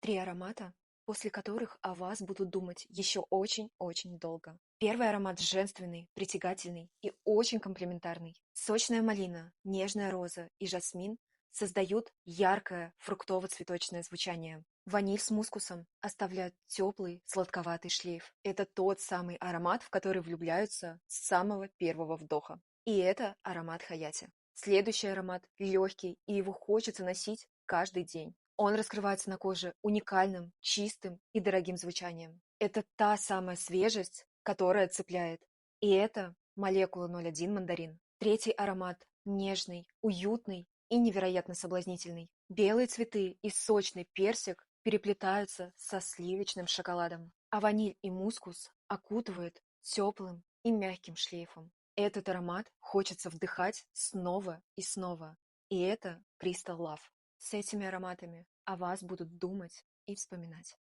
3 аромата, после которых о вас будут думать еще очень-очень долго. Первый аромат женственный, притягательный и очень комплементарный. Сочная малина, нежная роза и жасмин создают яркое фруктово-цветочное звучание. Ваниль с мускусом оставляют теплый, сладковатый шлейф. Это тот самый аромат, в который влюбляются с самого первого вдоха. И это аромат Хаяти. Следующий аромат легкий, и его хочется носить каждый день. Он раскрывается на коже уникальным, чистым и дорогим звучанием. Это та самая свежесть, которая цепляет. И это молекула 01 мандарин. Третий аромат нежный, уютный и невероятно соблазнительный. Белые цветы и сочный персик переплетаются со сливочным шоколадом, а ваниль и мускус окутывают теплым и мягким шлейфом. Этот аромат хочется вдыхать снова и снова. И это Crystal Love. С этими ароматами о вас будут думать и вспоминать.